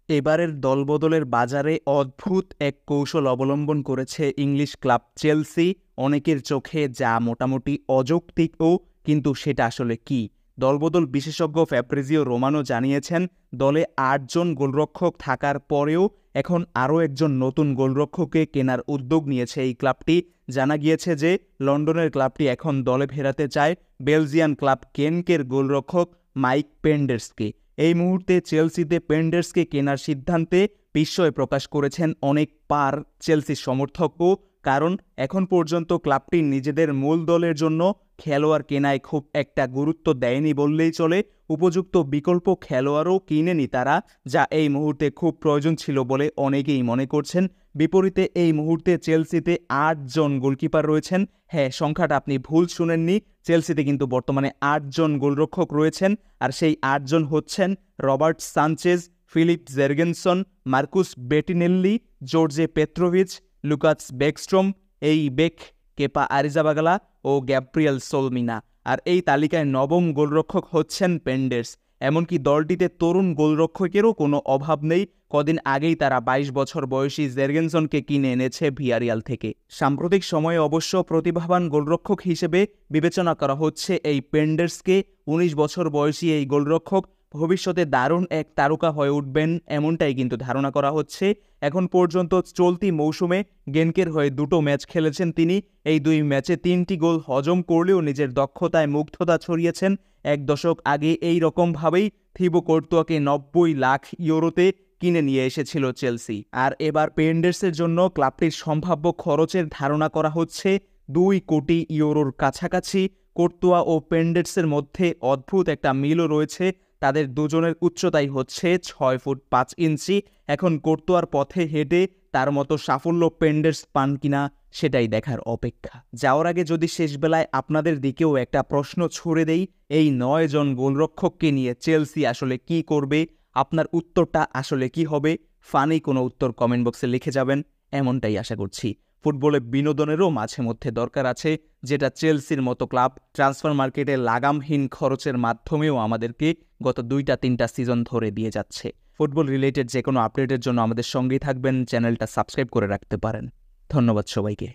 এবারের দলবদলের বাজারে অদ্ভুত এক কৌশল অবলম্বন করেছে ইংলিশ ক্লাব চেলসি। অনেকের চোখে যা মোটামুটি অযৌক্তিকও, কিন্তু সেটা আসলে কি? দলবদল বিশেষজ্ঞ ফ্যাব্রিজিও রোমানো জানিয়েছেন, দলে ৮ জন গোলরক্ষক থাকার পরেও এখন আরও একজন নতুন গোলরক্ষককে কেনার উদ্যোগ নিয়েছে এই ক্লাবটি। জানা গিয়েছে যে লন্ডনের ক্লাবটি এখন দলে ফেরাতে চায় বেলজিয়ান ক্লাব গেনকের গোলরক্ষক মাইক পেন্ডার্সকে। এই মুহূর্তে চেলসিতে পেন্ডার্সকে কেনার সিদ্ধান্তে বিস্ময় প্রকাশ করেছেন অনেক চেলসির সমর্থকও, কারণ এখন পর্যন্ত ক্লাবটি নিজেদের মূল দলের জন্য খেলোয়াড় কেনায় খুব একটা গুরুত্ব দেয়নি বললেই চলে। উপযুক্ত বিকল্প খেলোয়াড়ও কিনেনি তারা, যা এই মুহূর্তে খুব প্রয়োজন ছিল বলে অনেকেই মনে করছেন। বিপরীতে এই মুহূর্তে চেলসিতে ৮ জন গোলকিপার রয়েছেন। হ্যাঁ, সংখ্যাটা আপনি ভুল শুনেননি, চেলসিতে কিন্তু বর্তমানে ৮ জন গোলরক্ষক রয়েছেন। আর সেই ৮ জন হচ্ছেন Robert Sanchez, Philip জেরগেনসন, Marquis বেটিনেল্লি, Jorge পেত্রোভিচ, Lucas বেকস্ট্রোম, এই বেক, কেপা আরিজাবাগালা ও গ্যাব্রিয়েল সোলমিনা। আর এই তালিকায় নবম গোলরক্ষক হচ্ছেন পেন্ডার্স। এমনকি দলটিতে তরুণ গোলরক্ষকেরও কোনো অভাব নেই। কদিন আগেই তারা ২২ বছর বয়সী জেরগেনসনকে কিনে এনেছে ভিয়ারিয়াল থেকে। সাম্প্রতিক সময়ে অবশ্য প্রতিভাবান গোলরক্ষক হিসেবে বিবেচনা করা হচ্ছে এই পেন্ডার্সকে। ১৯ বছর বয়সী এই গোলরক্ষক ভবিষ্যতে দারুণ এক তারকা হয়ে উঠবেন, এমনটাই কিন্তু ধারণা করা হচ্ছে। এখন পর্যন্ত চলতি মৌসুমে গেনকের হয়ে ২টো ম্যাচ খেলেছেন তিনি। এই ২ ম্যাচে ৩টি গোল হজম করলেও নিজের দক্ষতায় মুগ্ধতা ছড়িয়েছেন। ১ দশক আগে এই রকমভাবেই থিবো কর্তোয়াকে ৯০ লাখ ইউরোতে কিনে নিয়ে এসেছিল চেলসি। আর এবার পেন্ডার্সের জন্য ক্লাবটির সম্ভাব্য খরচের ধারণা করা হচ্ছে ২ কোটি ইউরোর কাছাকাছি। কর্তোয়া ও পেন্ডার্সের মধ্যে অদ্ভুত একটা মিলও রয়েছে। তাদের দুজনের উচ্চতাই হচ্ছে ৬ ফুট ৫ ইঞ্চি। এখন কর্তোয়ার পথে হেঁটে তার মতো সাফল্য পেন্ডার্স পান কিনা সেটাই দেখার অপেক্ষা। যাওয়ার আগে যদি শেষবেলায় আপনাদের দিকেও একটা প্রশ্ন ছুড়ে দেই, এই ৯ জন গোলরক্ষককে নিয়ে চেলসি আসলে কি করবে? আপনার উত্তরটা আসলে কি হবে? ফানি কোনো উত্তর কমেন্ট বক্সে লিখে যাবেন, এমনটাই আশা করছি। ফুটবলে বিনোদনেরও মাঝে মধ্যে দরকার আছে, যেটা চেলসির মতো ক্লাব ট্রান্সফার মার্কেটে লাগামহীন খরচের মাধ্যমেও আমাদেরকে গত ২-৩টা সিজন ধরে দিয়ে যাচ্ছে। ফুটবল রিলেটেড যে কোনো আপডেটের জন্য আমাদের সঙ্গেই থাকবেন, চ্যানেলটা সাবস্ক্রাইব করে রাখতে পারেন। ধন্যবাদ সবাইকে।